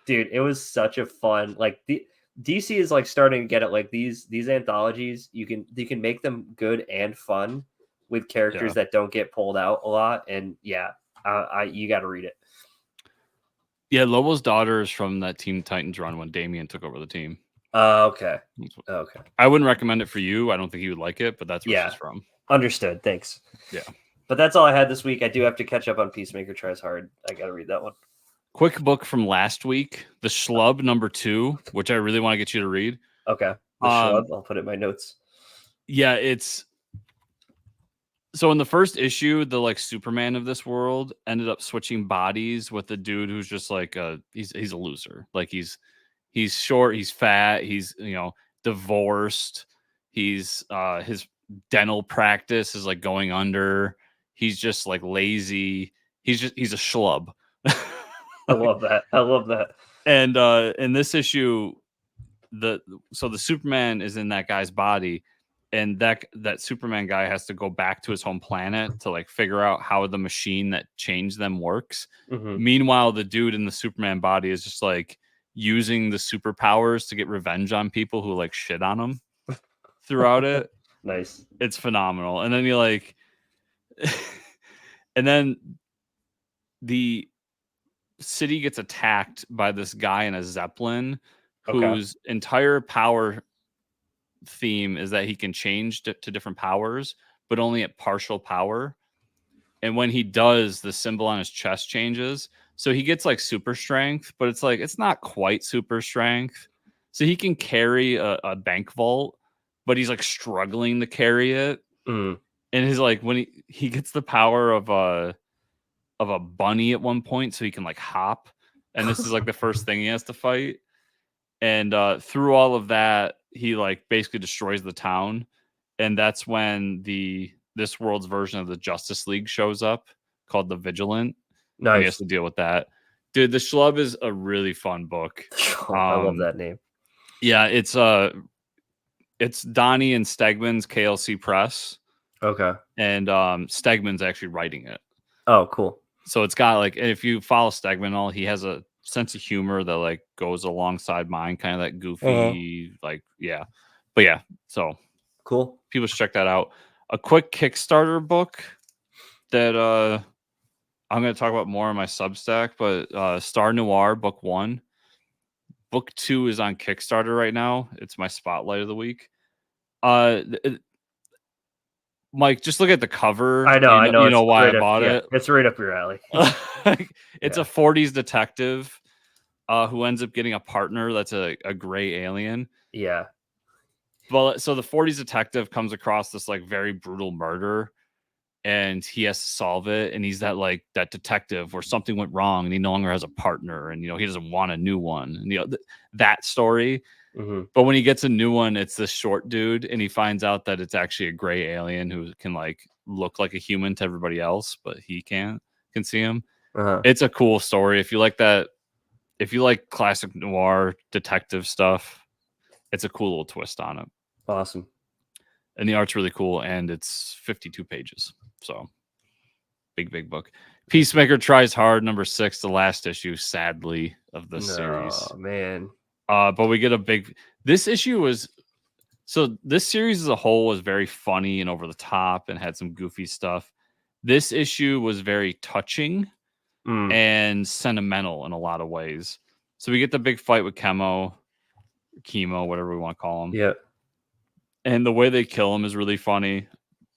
Dude, it was such a fun, like the DC is like starting to get it. Like these anthologies, you can make them good and fun with characters that don't get pulled out a lot. And you got to read it. Yeah, Lobo's daughter is from that Teen Titans run when Damian took over the team. Okay. I wouldn't recommend it for you. I don't think you would like it, but that's where she's from. Understood. Thanks. Yeah. But that's all I had this week. I do have to catch up on Peacemaker Tries Hard. I got to read that one. Quick book from last week, The Schlub #2, which I really want to get you to read. Okay. The Schlub. I'll put it in my notes. Yeah, it's so in the first issue, the like Superman of this world ended up switching bodies with a dude who's just like he's a loser. Like he's short, he's fat, he's divorced, he's his dental practice is like going under. He's just like lazy. He's a schlub. I love that. And in this issue, the Superman is in that guy's body, and that Superman guy has to go back to his home planet to like figure out how the machine that changed them works. Meanwhile, the dude in the Superman body is just like using the superpowers to get revenge on people who like shit on him throughout it. Nice. It's phenomenal. And then you like, and then the city gets attacked by this guy in a Zeppelin Okay. whose entire power theme is that he can change to different powers, but only at partial power. And when he does, the symbol on his chest changes. So he gets like super strength, but it's like it's not quite super strength. So he can carry a bank vault, but he's like struggling to carry it. Mm. And he's like when he gets the power of a bunny at one point, so he can like hop. And this is like the first thing he has to fight. And through all of that, he like basically destroys the town. And that's when this world's version of the Justice League shows up, called the Vigilant, and he has Nice. to deal with that. Dude, the Schlub is a really fun book. Oh, I love that name. Yeah, it's Donnie and Stegman's KLC Press, Okay. and Stegman's actually writing it. Oh, cool. So it's got like, if you follow Stegman and all, he has a sense of humor that like goes alongside mine, kind of that goofy, like, yeah. But yeah, so Cool. people should check that out. A quick Kickstarter book that I'm going to talk about more on my Substack, but Star Noir Book 1. Book 2 is on Kickstarter right now. It's my spotlight of the week. Mike, just look at the cover. I know. You It's know why right I bought it. It's right up your alley. It's a 40s detective who ends up getting a partner that's a gray alien. Yeah. Well, so the 40s detective comes across this like very brutal murder, and he has to solve it. And he's that detective where something went wrong, and he no longer has a partner, and he doesn't want a new one. And that story. Mm-hmm. But when he gets a new one, it's this short dude, and he finds out that it's actually a gray alien who can like look like a human to everybody else, but he can see him. Uh-huh. It's a cool story. If you like that, if you like classic noir detective stuff, it's a cool little twist on it. Awesome. And the art's really cool, and it's 52 pages. So big book. Peacemaker Tries Hard, number 6, the last issue, sadly, of the series. Oh, man. But we get this issue was, so this series as a whole was very funny and over the top and had some goofy stuff. This issue was very touching and sentimental in a lot of ways. So we get the big fight with Chemo, whatever we want to call him. Yeah. And the way they kill him is really funny.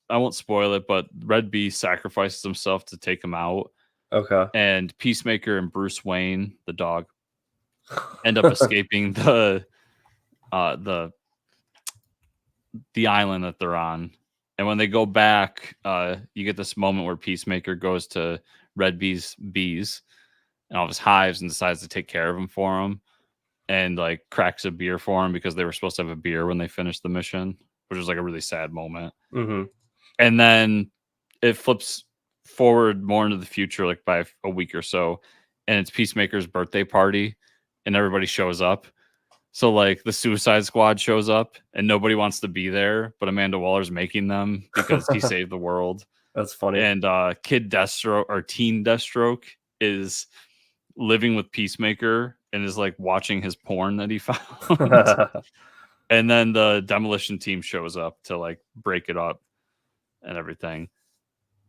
I won't spoil it, but Red Beast sacrifices himself to take him out. Okay. And Peacemaker and Bruce Wayne, the dog, end up escaping the island that they're on. And when they go back, you get this moment where Peacemaker goes to Red Beast's bees and all of his hives and decides to take care of him for him, and like cracks a beer for him because they were supposed to have a beer when they finished the mission, which was like a really sad moment. Mm-hmm. And then it flips forward more into the future, like by a week or so, and it's Peacemaker's birthday party, and everybody shows up. So like the Suicide Squad shows up, and nobody wants to be there, but Amanda Waller's making them because he saved the world. That's funny. And Kid Deathstroke, or Teen Deathstroke, is living with Peacemaker and is like watching his porn that he found. And then the Demolition Team shows up to like break it up and everything.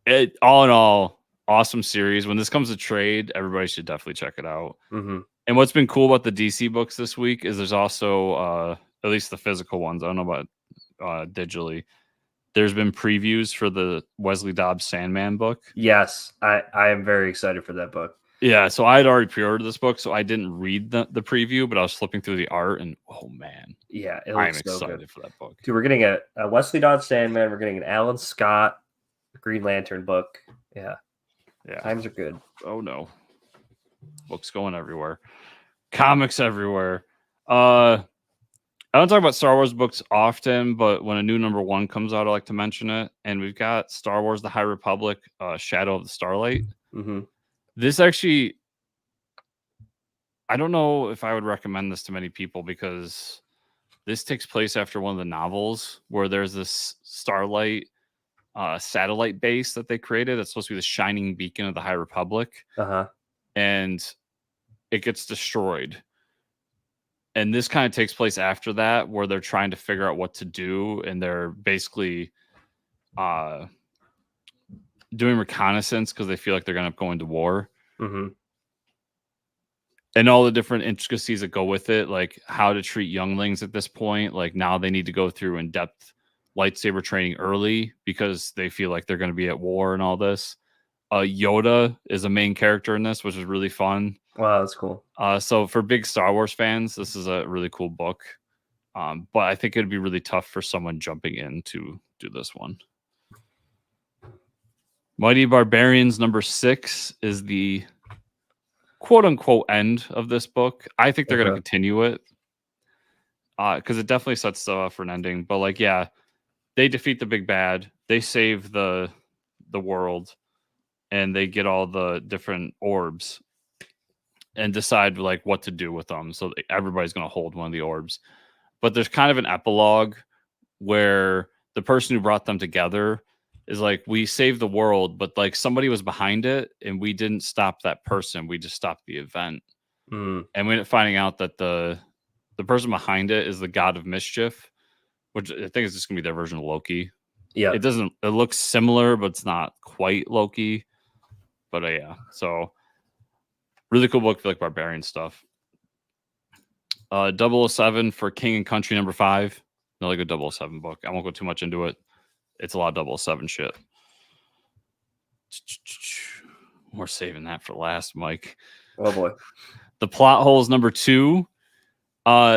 It all in all, awesome series. When this comes to trade, everybody should definitely check it out. Mm-hmm. And what's been cool about the DC books this week is there's also at least the physical ones. I don't know about digitally. There's been previews for the Wesley Dobbs Sandman book. Yes, I am very excited for that book. Yeah, so I had already pre-ordered this book, so I didn't read the preview, but I was flipping through the art, and oh man, yeah, I'm excited for that book. Dude, we're getting a Wesley Dodd Sandman. We're getting an Alan Scott Green Lantern book. Yeah, times are good. Oh no, books going everywhere, comics everywhere. I don't talk about Star Wars books often, but when a new #1 comes out, I like to mention it. And we've got Star Wars: The High Republic, Shadow of the Starlight. Mm-hmm. This actually, I don't know if I would recommend this to many people because this takes place after one of the novels where there's this Starlight satellite base that they created. That's supposed to be the shining beacon of the High Republic. Uh-huh. And it gets destroyed. And this kind of takes place after that, where they're trying to figure out what to do, and they're basically doing reconnaissance because they feel like they're going to go into war. Mm-hmm. And all the different intricacies that go with it, like how to treat younglings at this point. Like now they need to go through in-depth lightsaber training early because they feel like they're going to be at war and all this. Yoda is a main character in this, which is really fun. Wow, that's cool. So for big Star Wars fans, this is a really cool book. But I think it'd be really tough for someone jumping in to do this one. Mighty Barbarians number 6 is the quote unquote end of this book. I think they're going to continue it because it definitely sets stuff up for an ending. But like, yeah, they defeat the big bad, they save the world, and they get all the different orbs and decide like what to do with them. So everybody's going to hold one of the orbs. But there's kind of an epilogue where the person who brought them together is like, we saved the world, but like somebody was behind it and we didn't stop that person. We just stopped the event. And we ended up finding out that the person behind it is the god of mischief, which I think is just gonna be their version of Loki. Yeah. It looks similar, but it's not quite Loki. But yeah, so really cool book for like barbarian stuff. 007 for King and Country number 5. Another good 007 book. I won't go too much into it. It's a lot of 007 shit. We're saving that for last, Mike. Oh boy. The Plot Holes number 2.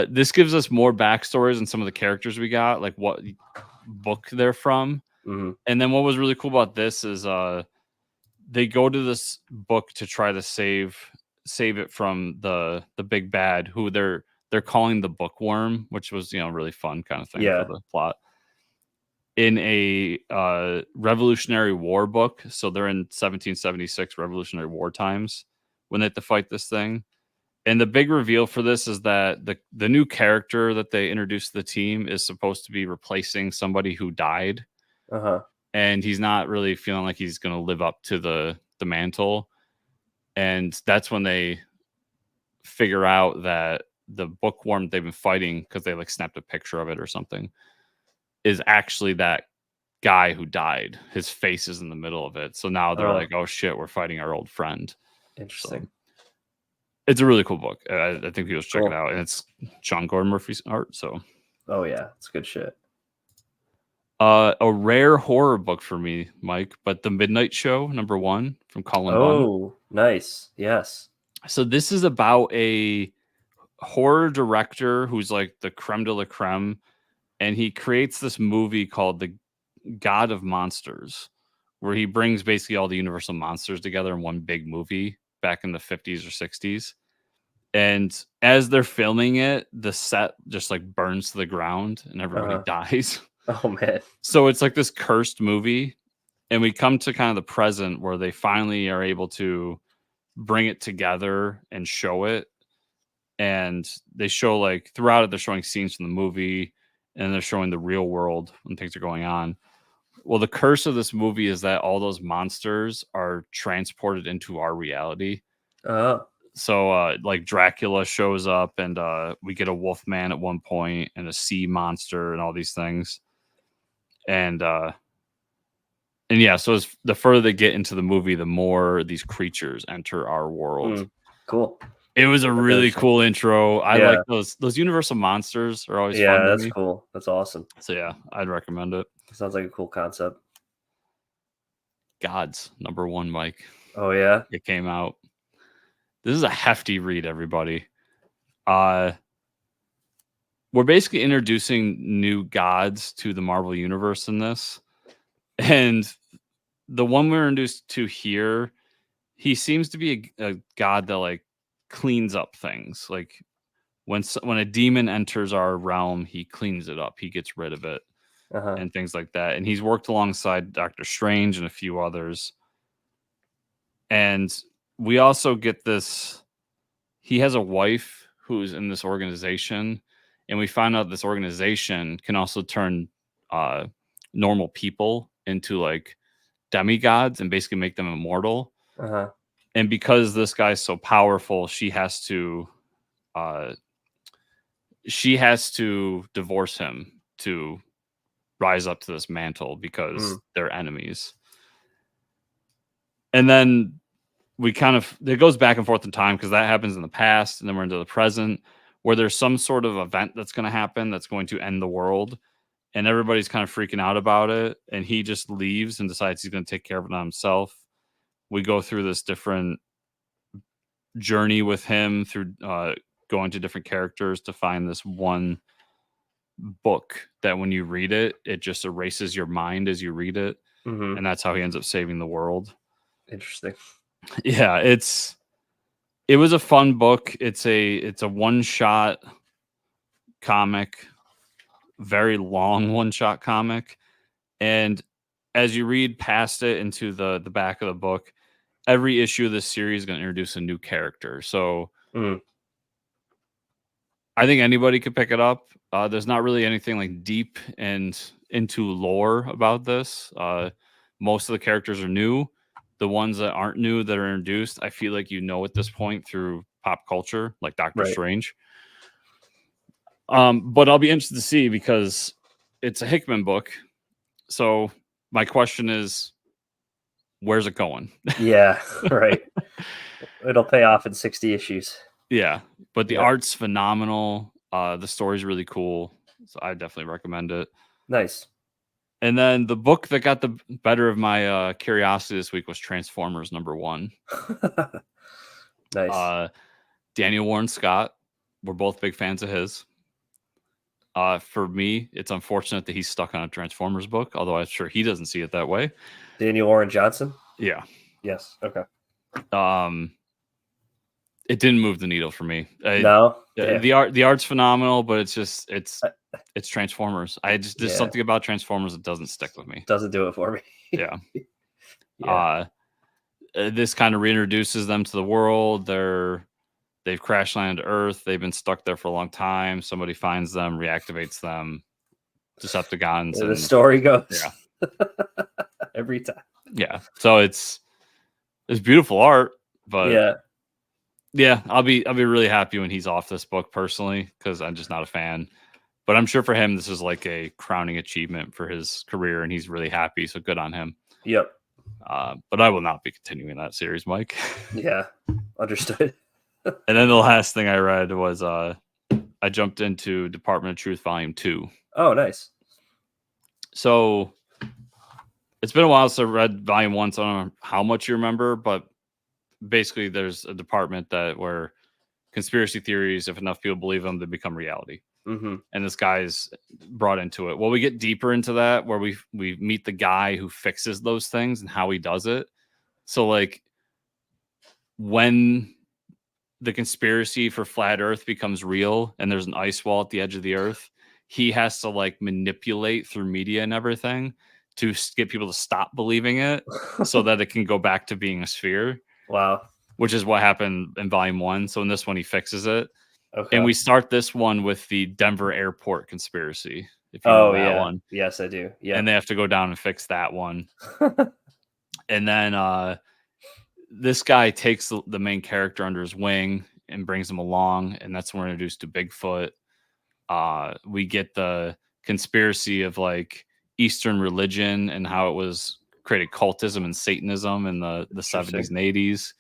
This gives us more backstories and some of the characters we got, like what book they're from. Mm-hmm. And then what was really cool about this is they go to this book to try to save it from the big bad, who they're calling the Bookworm, which was, really fun kind of thing for the plot. In a Revolutionary War book, so they're in 1776 Revolutionary War times when they have to fight this thing. And the big reveal for this is that the new character that they introduced to the team is supposed to be replacing somebody who died. And he's not really feeling like he's going to live up to the mantle. And that's when they figure out that the bookworm they've been fighting, because they like snapped a picture of it or something, is actually that guy who died. His face is in the middle of it. So now they're like, oh shit, we're fighting our old friend. Interesting. So, it's a really cool book. I think people should check it out. And it's Sean Gordon Murphy's art. So, oh yeah, it's good shit. A rare horror book for me, Mike, but The Midnight Show number 1 from Colin Bunn. Oh, nice. Yes. So this is about a horror director who's like the creme de la creme, and he creates this movie called The God of Monsters, where he brings basically all the Universal monsters together in one big movie back in the 50s or 60s. And as they're filming it, the set just like burns to the ground and everybody dies. Oh man. So it's like this cursed movie. And we come to kind of the present where they finally are able to bring it together and show it. And they show like throughout it, they're showing scenes from the movie and they're showing the real world when things are going on. Well, the curse of this movie is that all those monsters are transported into our reality. So like Dracula shows up and we get a wolf man at one point and a sea monster and all these things. And yeah, so as the further they get into the movie, the more these creatures enter our world. Cool. It was a really cool intro. I like those Universal monsters are always fun. Yeah, that's cool. That's awesome. So yeah, I'd recommend it. Sounds like a cool concept. Gods number 1, Mike. Oh yeah, it came out. This is a hefty read, everybody. We're basically introducing new gods to the Marvel Universe in this. And the one we're introduced to here, he seems to be a god that like cleans up things. Like when a demon enters our realm, he cleans it up. He gets rid of it and things like that. And he's worked alongside Doctor Strange and a few others. And we also get this, he has a wife who's in this organization, and we find out this organization can also turn normal people into like demigods and basically make them immortal. And because this guy's so powerful, she has to she has to divorce him to rise up to this mantle because they're enemies. And then it goes back and forth in time because that happens in the past, and then we're into the present where there's some sort of event that's going to happen that's going to end the world, and everybody's kind of freaking out about it, and he just leaves and decides he's going to take care of it on himself. We go through this different journey with him through going to different characters to find this one book that when you read it, it just erases your mind as you read it. And that's how he ends up saving the world. Interesting. Yeah, it was a fun book. It's a one-shot comic, very long one-shot comic. And as you read past it into the back of the book, every issue of this series is going to introduce a new character. So I think anybody could pick it up. There's not really anything like deep and into lore about this. Most of the characters are new. The ones that aren't new that are introduced, I feel like at this point through pop culture, like Doctor Strange. But I'll be interested to see because it's a Hickman book. So my question is, where's it going? Yeah, right. It'll pay off in 60 issues. Yeah, but the art's phenomenal. The story's really cool. So I definitely recommend it. Nice. And then the book that got the better of my curiosity this week was Transformers #1. Nice. Daniel Warren Scott. We're both big fans of his. For me, it's unfortunate that he's stuck on a Transformers book, although I'm sure he doesn't see it that way. Daniel Warren Johnson? Yeah. Yes. Okay. It didn't move the needle for me. No. The art's phenomenal, but it's Transformers. There's something about Transformers that doesn't stick with me. Doesn't do it for me. Yeah. This kind of reintroduces them to the world. They've crash landed Earth. They've been stuck there for a long time. Somebody finds them, reactivates them. Decepticons. The story goes. Yeah. Every time. Yeah. So it's beautiful art, but yeah, I'll be really happy when he's off this book personally, because I'm just not a fan. But I'm sure for him this is like a crowning achievement for his career, and he's really happy. So good on him. Yep. But I will not be continuing that series, Mike. Yeah, understood. And then the last thing I read was I jumped into Department of Truth Volume 2. Oh, nice. So it's been a while since I read Volume 1, so I don't know how much you remember, but basically there's a department where conspiracy theories, if enough people believe them, they become reality. And this guy's brought into it. Well, we get deeper into that where we meet the guy who fixes those things and how he does it. So like when the conspiracy for flat Earth becomes real and there's an ice wall at the edge of the Earth, he has to like manipulate through media and everything to get people to stop believing it so that it can go back to being a sphere. Wow. Which is what happened in Volume 1. So in this one, he fixes it. Okay. And we start this one with the Denver airport conspiracy. If you know that one. Yes, I do. Yeah. And they have to go down and fix that one. And then this guy takes the main character under his wing and brings him along. And that's when we're introduced to Bigfoot. We get the conspiracy of like Eastern religion and how it was created cultism and Satanism in the 70s and 80s.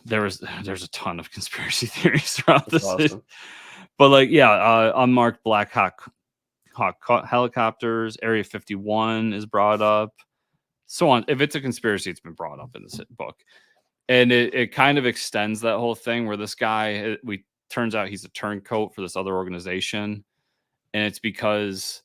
There's a ton of conspiracy theories throughout this. Awesome. But like, unmarked Black Hawk helicopters, Area 51 is brought up. So on. If it's a conspiracy, it's been brought up in this book. And it kind of extends that whole thing where this guy, turns out he's a turncoat for this other organization. And it's because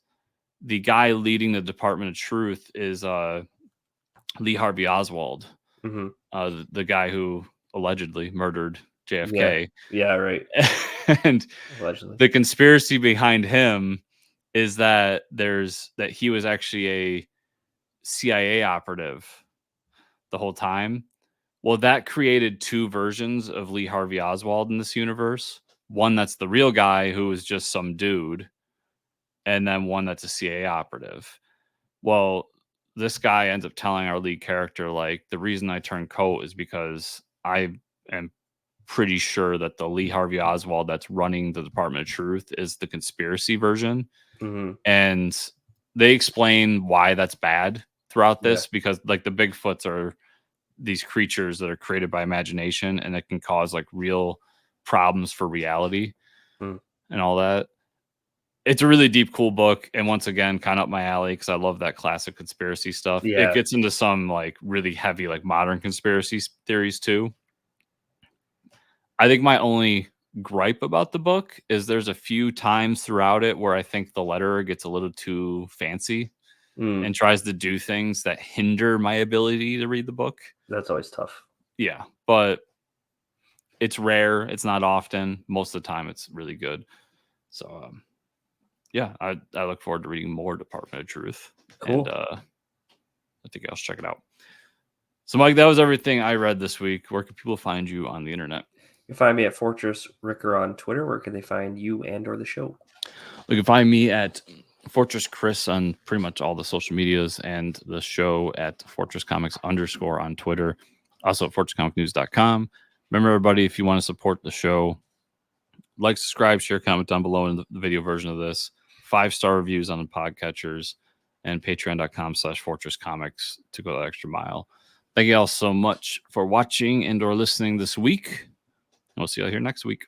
the guy leading the Department of Truth is Lee Harvey Oswald, the guy who allegedly murdered JFK. Yeah, right. And allegedly. The conspiracy behind him is that he was actually a CIA operative the whole time. Well, that created two versions of Lee Harvey Oswald in this universe. One that's the real guy who was just some dude, and then one that's a CIA operative. Well, this guy ends up telling our lead character, like, the reason I turned coat is because I am pretty sure that the Lee Harvey Oswald that's running the Department of Truth is the conspiracy version. And they explain why that's bad throughout this, because like the Bigfoots are these creatures that are created by imagination, and it can cause like real problems for reality and all that. It's a really deep, cool book, and once again, kind of up my alley because I love that classic conspiracy stuff. It gets into some like really heavy, like modern conspiracy theories too. I think my only gripe about the book is there's a few times throughout it where I think the letterer gets a little too fancy and tries to do things that hinder my ability to read the book. That's always tough. Yeah, but it's rare. It's not often. Most of the time, it's really good. So, yeah, I look forward to reading more Department of Truth. Cool. And I think I'll check it out. So, Mike, that was everything I read this week. Where can people find you on the internet? You can find me at Fortress Ricker on Twitter. Where can they find you and or the show? You can find me at Fortress Chris on pretty much all the social medias, and the show at Fortress Comics _ on Twitter. Also at fortresscomicnews.com. Remember, everybody, if you want to support the show, like, subscribe, share, comment down below in the video version of this. 5-star reviews on the podcatchers, and patreon.com/fortresscomics to go that extra mile. Thank you all so much for watching and or listening this week. And we'll see you all here next week.